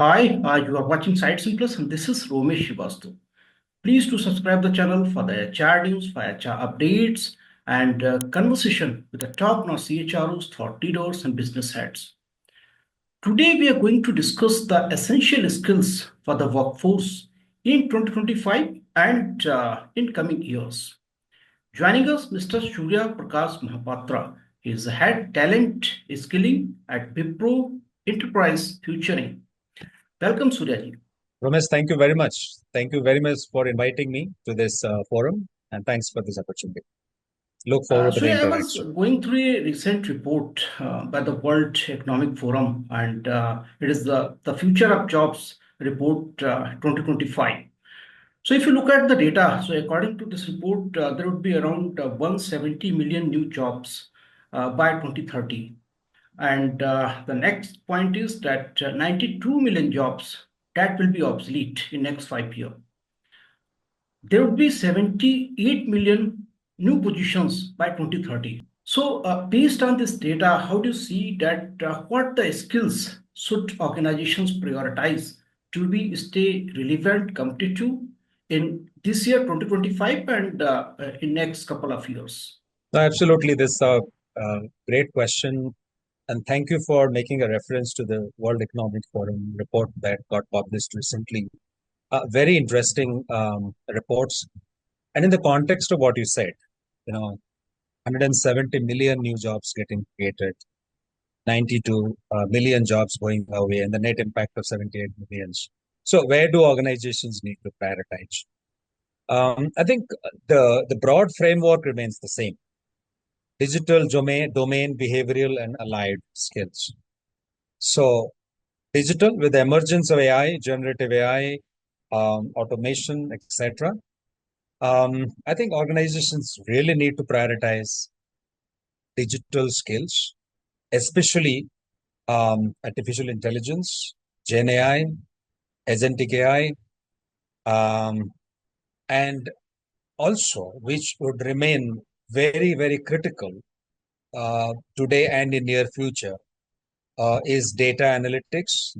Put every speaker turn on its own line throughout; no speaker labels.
Hi, you are watching SightsIn Plus, and this is Romesh Srivastava. Please do subscribe the channel for the HR news, for HR updates, and conversation with the top-notch CHROs, thought leaders, and business heads. Today, we are going to discuss the essential skills for the workforce in 2025 and in coming years. Joining us, Mr. Surya Prakash Mahapatra. He is the head talent skilling at Wipro Enterprise Futuring. Welcome, Surya.
Romesh, thank you very much. Thank you very much for inviting me to this forum, and thanks for this opportunity. Look forward to
So
the
I was
interaction.
going through a recent report by the World Economic Forum, and it is the Future of Jobs report 2025. So if you look at the data, so according to this report, there would be around 170 million new jobs by 2030. And the next point is that 92 million jobs that will be obsolete in next 5 years. There would be 78 million new positions by 2030. So, based on this data, how do you see that what the skills should organizations prioritize to be stay relevant, competitive in this year 2025 and in next couple of years?
No, absolutely, this is a great question, and thank you for making a reference to the World Economic Forum report that got published recently. Very interesting reports, and in the context of what you said, 170 million new jobs getting created, 92 million jobs going away, and the net impact of 78 millions. So, where do organizations need to prioritize? I think the broad framework remains the same: digital domain, behavioral, and allied skills. So, digital with the emergence of AI, generative AI, automation, etc. I think organizations really need to prioritize digital skills, especially artificial intelligence, Gen AI, agentic AI, and also which would remain very, very critical today and in near future is data analytics,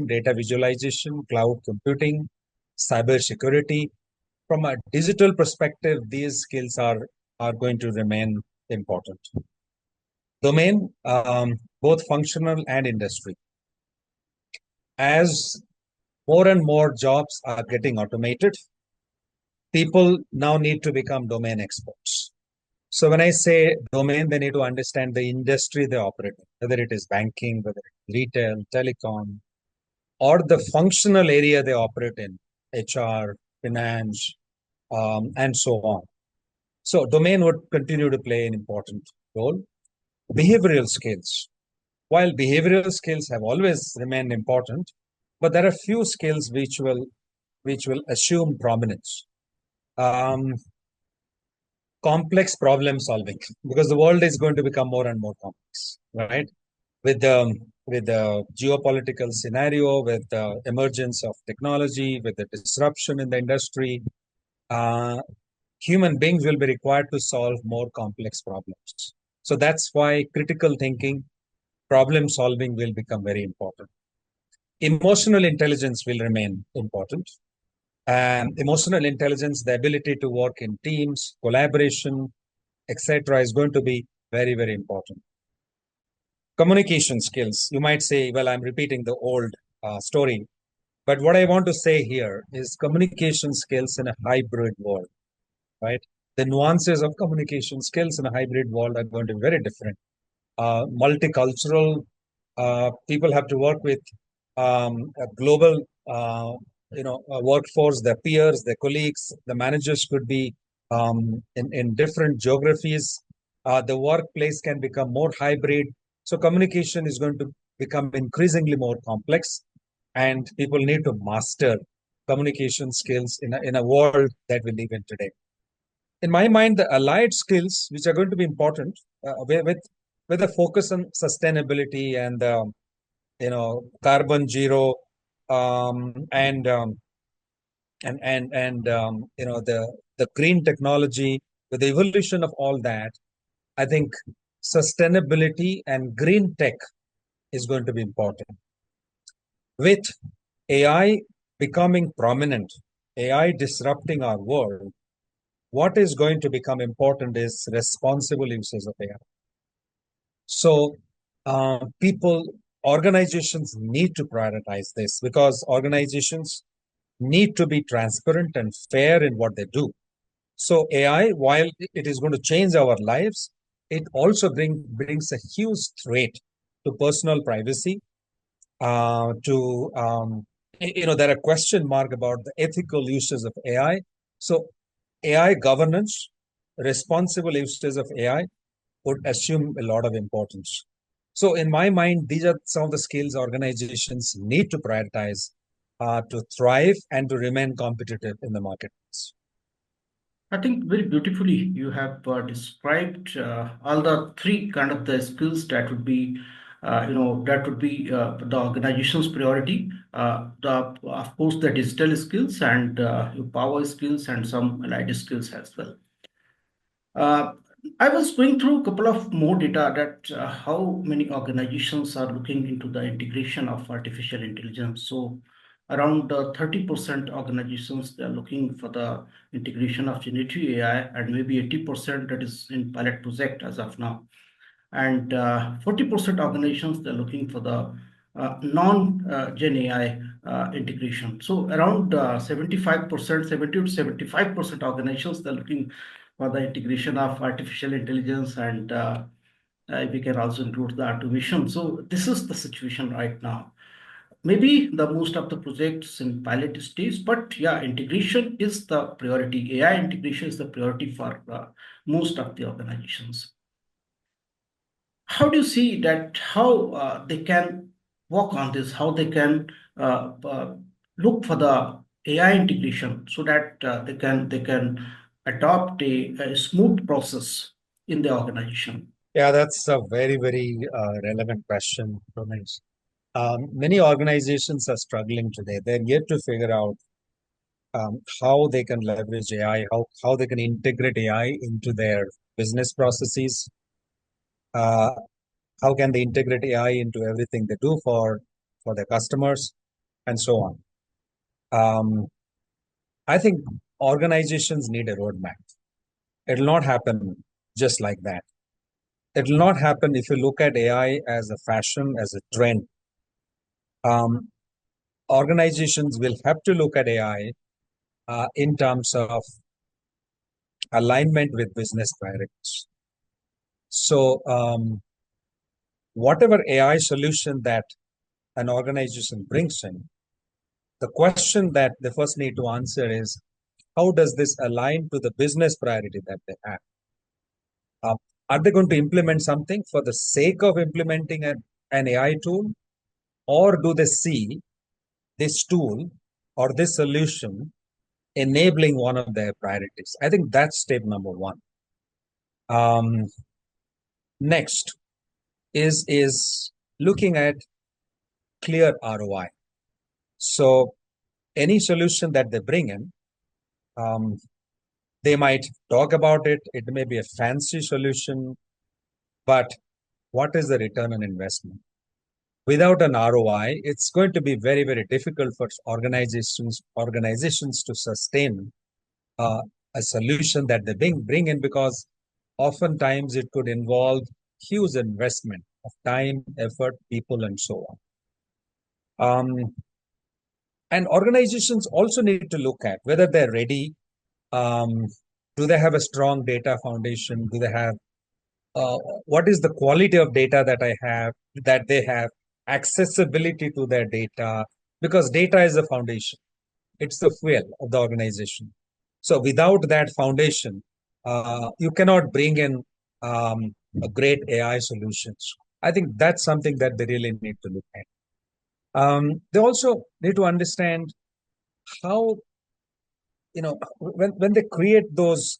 data visualization, cloud computing, cyber security. From a digital perspective, these skills are going to remain important. Domain, both functional and industry. As more and more jobs are getting automated, people now need to become domain experts. So when I say domain, they need to understand the industry they operate in, whether it is banking, whether it's retail, telecom, or the functional area they operate in, HR, finance, and so on. So domain would continue to play an important role. Behavioral skills. While behavioral skills have always remained important, but there are few skills which will assume prominence. Um, Complex problem solving, because the world is going to become more and more complex, right? With the geopolitical scenario, with the emergence of technology, with the disruption in the industry, uh, human beings will be required to solve more complex problems. So that's why critical thinking, problem solving will become very important. Emotional intelligence will remain important. Emotional intelligence, the ability to work in teams, collaboration, etc., is going to be very, very important. Communication skills. You might say, well, I'm repeating the old story, but what I want to say here is communication skills in a hybrid world, right? The nuances of communication skills in a hybrid world are going to be very different. Multicultural people have to work with a global, workforce. Their peers, their colleagues, the managers could be in different geographies. The workplace can become more hybrid. So communication is going to become increasingly more complex, and people need to master communication skills in a world that we live in today. In my mind, the allied skills, which are going to be important, with a focus on sustainability and carbon zero, and the green technology, with the evolution of all that, I think sustainability and green tech is going to be important. With AI becoming prominent, AI disrupting our world, what is going to become important is responsible uses of AI. So, organizations need to prioritize this because organizations need to be transparent and fair in what they do. So, AI, while it is going to change our lives, it also brings a huge threat to personal privacy. There are question mark about the ethical uses of AI. So, AI governance, responsible uses of AI would assume a lot of importance. So, in my mind, these are some of the skills organizations need to prioritize to thrive and to remain competitive in the marketplace.
I think very beautifully you have described all the three kind of the skills that would be, that would be the organization's priority. Of course, the digital skills and your power skills and some allied skills as well. Uh, I was going through a couple of more data that how many organizations are looking into the integration of artificial intelligence. So around 30% organizations they are looking for the integration of generative AI, and maybe 80% that is in pilot project as of now. And 40% organizations they're looking for the non-Gen AI integration. So around 75%, 70 to 75% organizations they're looking for the integration of artificial intelligence, and we can also include the automation. So this is the situation right now. Maybe the most of the projects in pilot stage, but yeah, integration is the priority. AI integration is the priority for most of the organizations. How do you see that, how they can work on this, how they can look for the AI integration so that they can adopt a smooth process in the organization?
Yeah, that's a very, very relevant question, Romesh. Many organizations are struggling today. They're yet to figure out how they can leverage AI, how they can integrate AI into their business processes, uh, how can they integrate AI into everything they do for their customers, and so on. I think organizations need a roadmap. It'll not happen just like that. It'll not happen if you look at AI as a fashion, as a trend. Um, Organizations will have to look at AI in terms of alignment with business priorities. So, whatever AI solution that an organization brings in, the question that they first need to answer is how does this align to the business priority that they have? Uh, are they going to implement something for the sake of implementing an AI tool, or do they see this tool or this solution enabling one of their priorities? I think that's step number one. Um, Next is looking at clear ROI. So any solution that they bring in, um, they might talk about it. It may be a fancy solution, but what is the return on investment? Without an ROI, it's going to be very, very difficult for organizations to sustain uh, a solution that they bring in, because oftentimes it could involve huge investment of time, effort, people, and so on. And organizations also need to look at whether they're ready. Um, do they have a strong data foundation? Do they have uh, what is the quality of data that they have, accessibility to their data, because data is the foundation. It's the fuel of the organization. So without that foundation, you cannot bring in a great AI solutions. I think that's something that they really need to look at. They also need to understand how, when they create those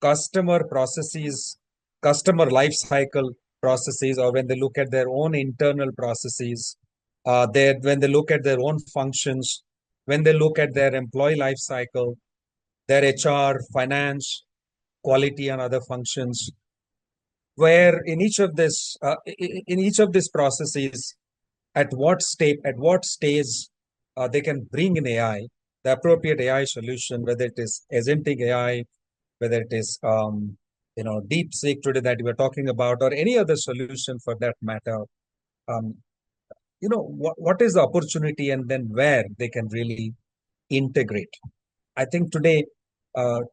customer processes, customer life cycle processes, or when they look at their own internal processes, when they look at their own functions, when they look at their employee life cycle, their HR, finance, quality, and other functions, where in each of these processes, at what stage they can bring in AI, the appropriate AI solution, whether it is agentic AI, whether it is deep seek today that we are talking about, or any other solution for that matter. Um, what is the opportunity, and then where they can really integrate. I think today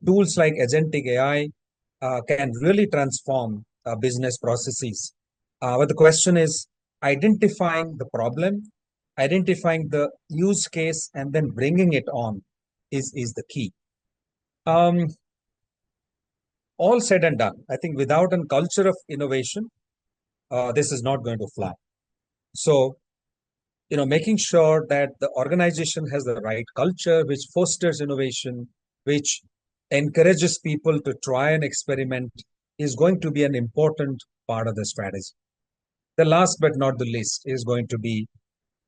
tools like agentic AI can really transform business processes. But the question is identifying the problem, identifying the use case, and then bringing it on is the key. Um, all said and done, I think without a culture of innovation, this is not going to fly. So, making sure that the organization has the right culture, which fosters innovation, which encourages people to try and experiment, is going to be an important part of the strategy. The last but not the least is going to be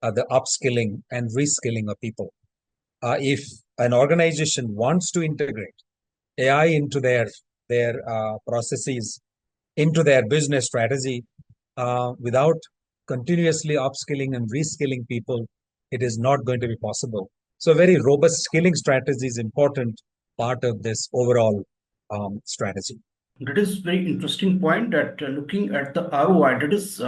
the upskilling and reskilling of people. If an organization wants to integrate AI into their processes, into their business strategy, without continuously upskilling and reskilling people, it is not going to be possible. So, very robust skilling strategy is important part of this overall strategy.
That is very interesting point that looking at the ROI, that is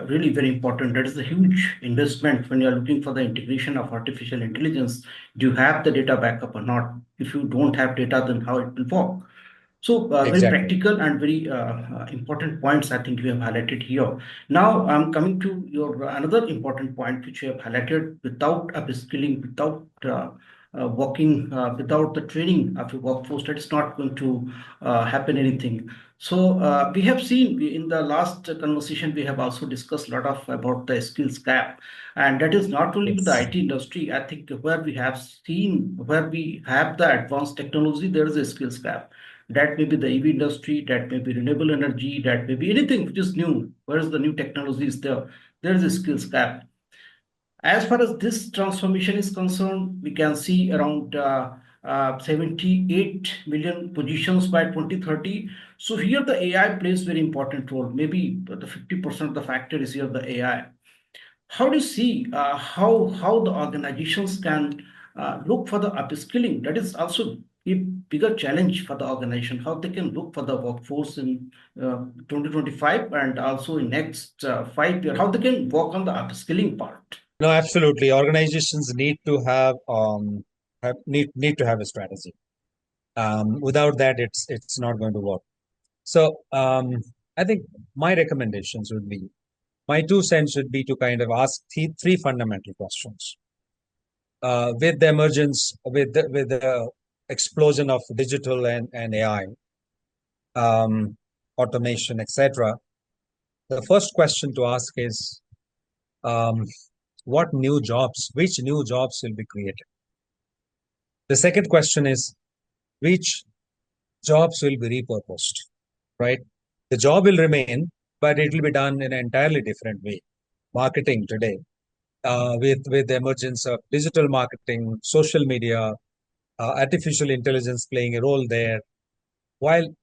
really very important. That is a huge investment when you are looking for the integration of artificial intelligence. Do you have the data backup or not? If you don't have data, then how it will work? So very
Exactly.
practical and very important points I think you have highlighted here. Now I'm coming to your another important point which you have highlighted. Without upskilling, without working, without the training of your workforce, that is not going to happen anything. So we have seen in the last conversation we have also discussed a lot of about the skills gap, and that is not only with the
Yes.
IT industry. I think where we have seen where we have the advanced technology, there is a skills gap. That may be the EV industry, that may be renewable energy, that may be anything which is new. Whereas the new technology is there, there is a skills gap. As far as this transformation is concerned, we can see around 78 million positions by 2030. So here the AI plays very important role. Maybe the 50% of the factor is here the AI. How do you see how the organizations can look for the upskilling? That is also a bigger challenge for the organization. How they can look for the workforce in 2025 and also in next 5 years. How they can work on the upskilling part.
No, absolutely. Organizations need to need to have a strategy. Without that, it's not going to work. So, I think my recommendations would be, my 2 cents would be to kind of ask three fundamental questions. With the emergence, with the explosion of digital and AI, automation, etc., the first question to ask is, um, which new jobs will be created? The second question is, which jobs will be repurposed, right? The job will remain, but it will be done in an entirely different way. Marketing today, with the emergence of digital marketing, social media, artificial intelligence playing a role there. While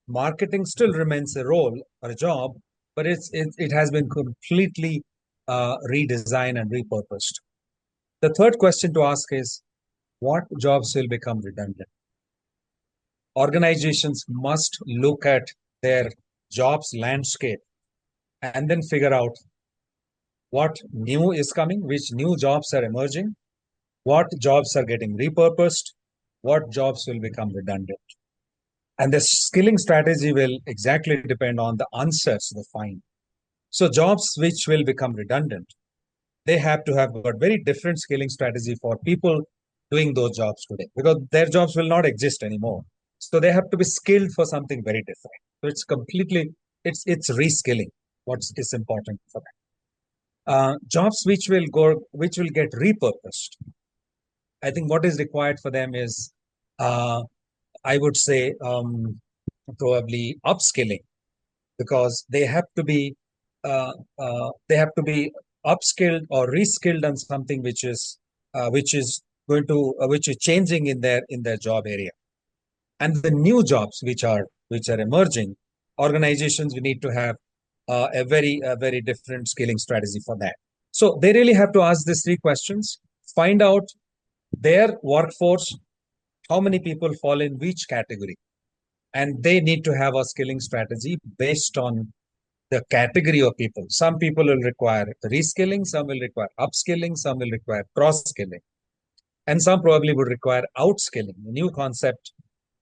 marketing still remains a role or a job, but it has been completely redesigned and repurposed. The third question to ask is, what jobs will become redundant? Organizations must look at their jobs landscape and then figure out what new is coming, which new jobs are emerging, what jobs are getting repurposed, what jobs will become redundant. And the skilling strategy will exactly depend on the answers they find. So jobs which will become redundant, they have to have a very different skilling strategy for people doing those jobs today, because their jobs will not exist anymore. So they have to be skilled for something very different. So it's reskilling what is important for them. Jobs which will get repurposed. I think what is required for them is, uh, I would say, probably upskilling, because they have to be upskilled or reskilled on something which is which is changing in their job area. And the new jobs which are emerging, organizations we need to have a very different scaling strategy for that. So they really have to ask these three questions, find out their workforce, how many people fall in which category. And they need to have a skilling strategy based on the category of people. Some people will require reskilling, some will require upskilling, some will require cross skilling, and some probably would require outskilling, a new concept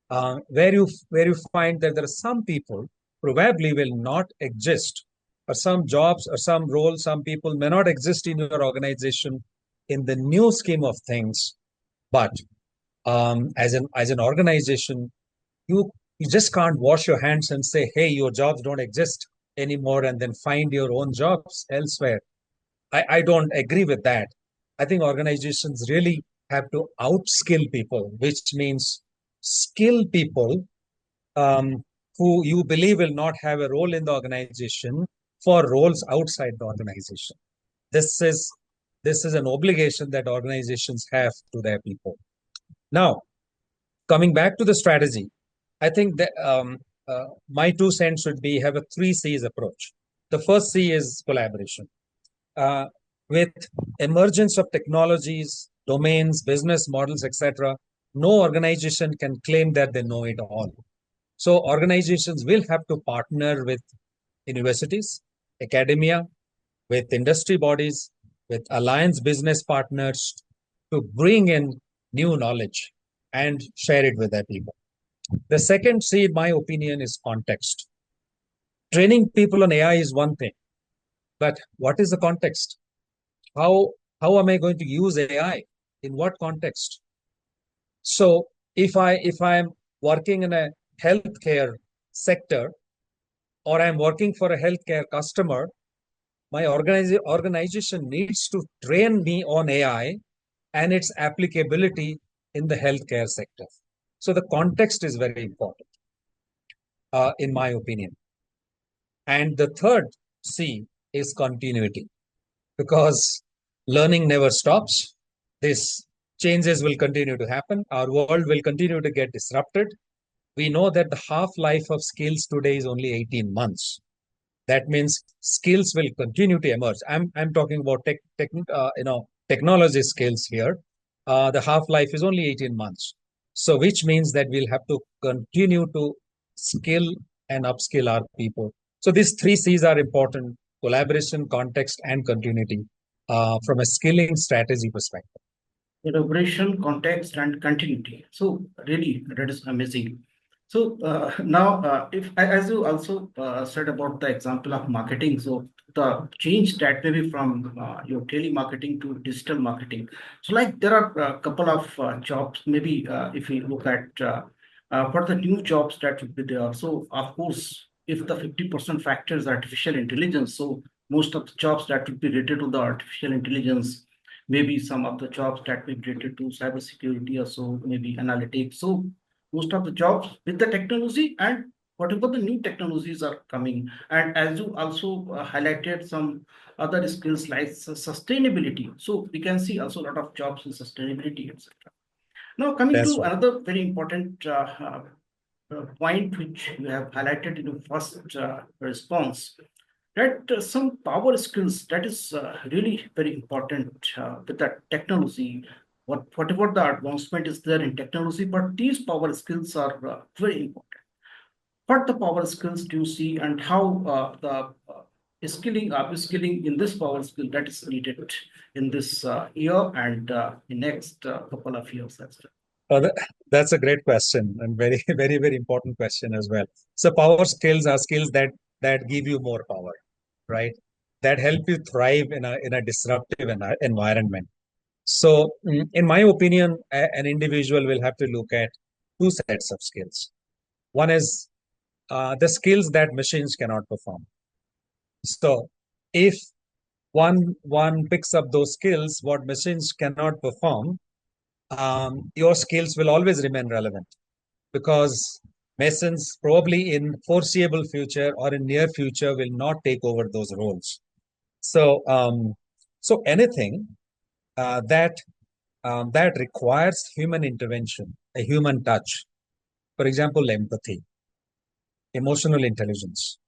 where you find that there are some people probably will not exist, or some jobs or some roles, some people may not exist in your organization in the new scheme of things, but as an organization, you you just can't wash your hands and say, hey, your jobs don't exist anymore, and then find your own jobs elsewhere. I don't agree with that. I think organizations really have to outskill people, which means skill people um, who you believe will not have a role in the organization for roles outside the organization. This is this is an obligation that organizations have to their people. Now, coming back to the strategy, I think that my 2 cents should be have a three C's approach. The first C is collaboration. Uh, with emergence of technologies, domains, business models, etc., no organization can claim that they know it all. So organizations will have to partner with universities, academia, with industry bodies, with alliance business partners to bring in new knowledge and share it with their people. The second C, in my opinion, is context. Training people on AI is one thing, but what is the context? How how am I going to use AI? In what context? So if I'm working in a healthcare sector, or I'm working for a healthcare customer, my organization needs to train me on AI and its applicability in the healthcare sector. So the context is very important, in my opinion. And the third C is continuity, because learning never stops. These changes will continue to happen. Our world will continue to get disrupted. We know that the half life of skills today is only 18 months. That means skills will continue to emerge. I'm talking about technology skills here. The half life is only 18 months. So which means that we'll have to continue to skill and upskill our people. So these three C's are important: collaboration, context, and continuity, from a skilling strategy perspective.
Elaboration, context, and continuity. So really, that is amazing. So now, if as you also said about the example of marketing, so the change that maybe from your telemarketing to digital marketing. So like there are a couple of jobs. Maybe if we look at for the new jobs that would be there. So of course, if the 50% factor is artificial intelligence, so most of the jobs that would be related to the artificial intelligence, maybe some of the jobs that may be related to cybersecurity or so, maybe analytics. So most of the jobs with the technology and whatever the new technologies are coming. And as you also highlighted some other skills like sustainability. So we can see also a lot of jobs in sustainability, etc. Now coming
That's
to
right.
another very important point which you have highlighted in your first response, that some power skills that is really very important with that technology, whatever the advancement is there in technology, but these power skills are very important. What the power skills do you see, and how the skilling upskilling in this power skill that is needed in this year and in next couple of years as well?
That's a great question, and very, very, very important question as well. So power skills are skills that give you more power, right? That help you thrive in a disruptive environment. So, in my opinion, an individual will have to look at two sets of skills. One is the skills that machines cannot perform. So, if one picks up those skills, what machines cannot perform, your skills will always remain relevant, because machines probably in foreseeable future or in near future will not take over those roles. So, so anything that requires human intervention, a human touch. For example, empathy, emotional intelligence,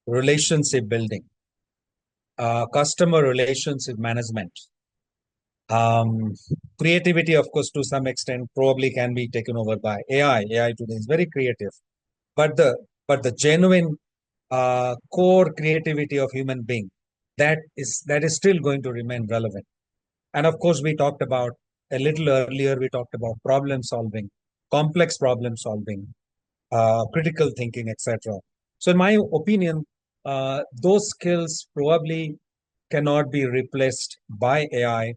relationship building, customer relationship management. Creativity, of course, to some extent, probably can be taken over by AI. AI today is very creative, but the genuine core creativity of human being, that is still going to remain relevant. And of course, we talked about a little earlier. We talked about problem solving, complex problem solving, critical thinking, etc. So, in my opinion, those skills probably cannot be replaced by AI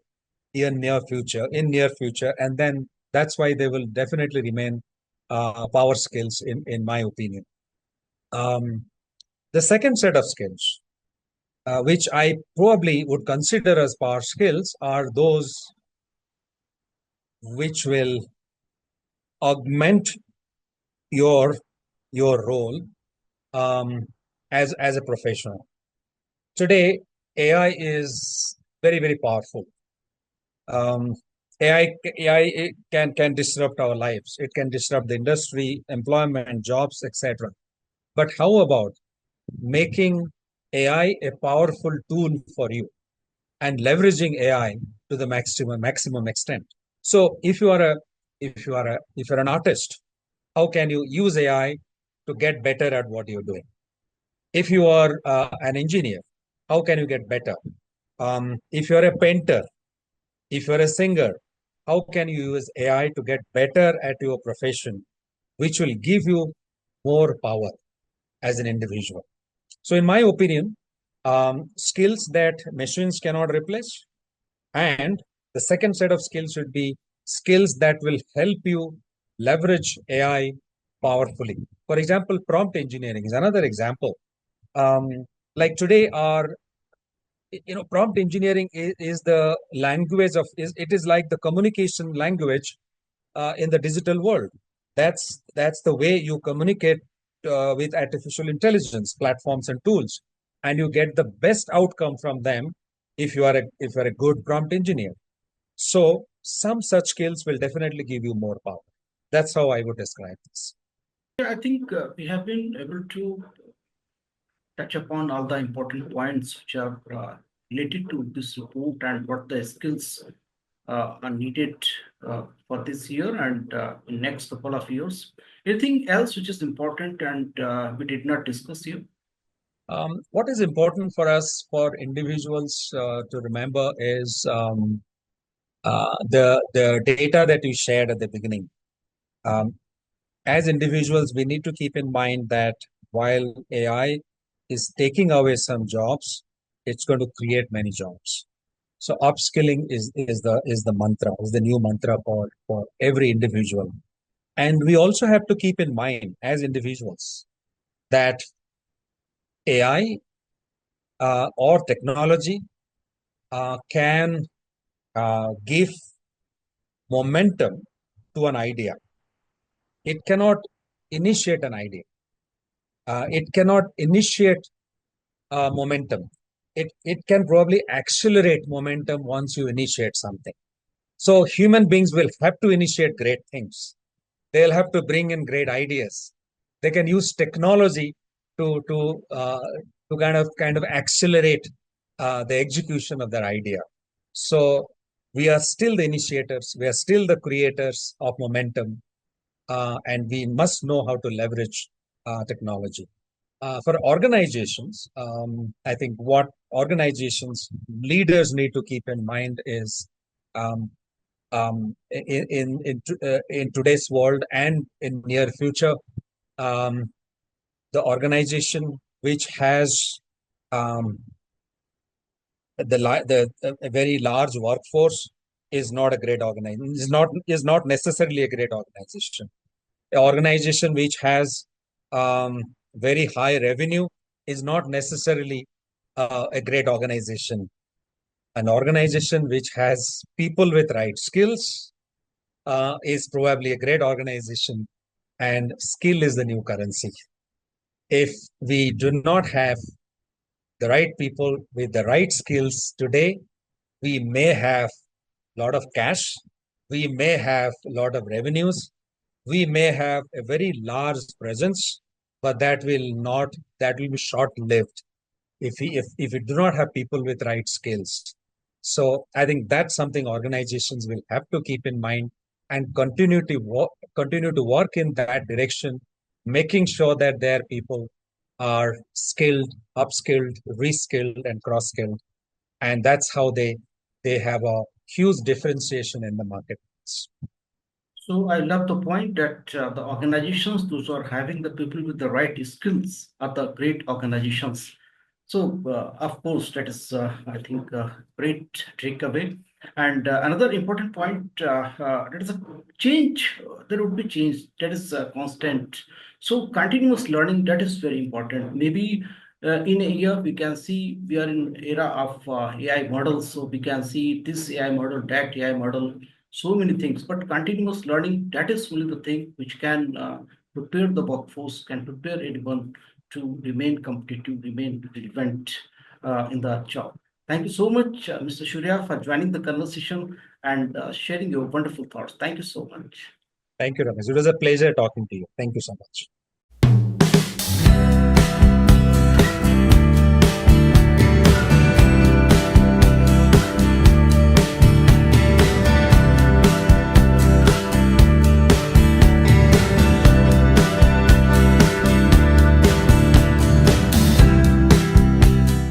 in near future, and then that's why they will definitely remain power skills in my opinion. Um, the second set of skills, which I probably would consider as power skills, are those which will augment your your role um, as a professional. Today, AI is very very powerful. Um, AI can disrupt our lives. It can disrupt the industry, employment, jobs, etc. But how about making AI a powerful tool for you and leveraging AI to the maximum extent? So if you're an artist, how can you use AI to get better at what you're doing? If you are an engineer, how can you get better? If you're a painter, if you're a singer, how can you use AI to get better at your profession, which will give you more power as an individual? So, in my opinion, skills that machines cannot replace, and the second set of skills should be skills that will help you leverage AI powerfully. For example, prompt engineering is another example. Um, like today, our prompt engineering is the language of is it is like the communication language in the digital world. That's the way you communicate with artificial intelligence platforms and tools, and you get the best outcome from them if you are a good prompt engineer. So some such skills will definitely give you more power. That's how I would describe this.
Yeah, I think we have been able to touch upon all the important points which are related to this report and what the skills are needed for this year and in next couple of years. Anything else which is important and we did not discuss here?
What is important for us, for individuals to remember, is the data that you shared at the beginning. Um, as individuals, we need to keep in mind that while AI is taking away some jobs, it's going to create many jobs. So upskilling is the mantra, is the new mantra for every individual. And we also have to keep in mind as individuals that AI or technology can give momentum to an idea. It cannot initiate an idea. It cannot initiate momentum. It can probably accelerate momentum once you initiate something. So human beings will have to initiate great things. They'll have to bring in great ideas. They can use technology to kind of accelerate the execution of their idea. So we are still the initiators. We are still the creators of momentum, and we must know how to leverage technology. For organizations, I think what organizations leaders need to keep in mind is um, in today's world and in near future, um, the organization which has um, the a very large workforce is not a great organization. Is not necessarily a great organization. An organization which has very high revenue is not necessarily a great organization. An organization which has people with right skills is probably a great organization, and skill is the new currency. If we do not have the right people with the right skills today, we may have a lot of cash, we may have a lot of revenues, we may have a very large presence, but that will be short lived. if we do not have people with right skills. So I think that's something organizations will have to keep in mind and continue to work in that direction, making sure that their people are skilled, upskilled, reskilled, and cross-skilled, and that's how they have a huge differentiation in the marketplace.
So I love the point that the organizations, those who are having the people with the right skills, are the great organizations. So of course, that is I think a great takeaway. And another important point that is a change. There would be change. That is constant. So continuous learning, that is very important. Maybe in a year we can see we are in era of AI models. So we can see this AI model, that AI model, so many things, but continuous learning, that is really the thing which can prepare the workforce, can prepare anyone to remain competitive, remain relevant in the job. Thank you so much, Mr. Surya, for joining the conversation and sharing your wonderful thoughts. Thank you so much.
Thank you, Ramesh. It was a pleasure talking to you. Thank you so much.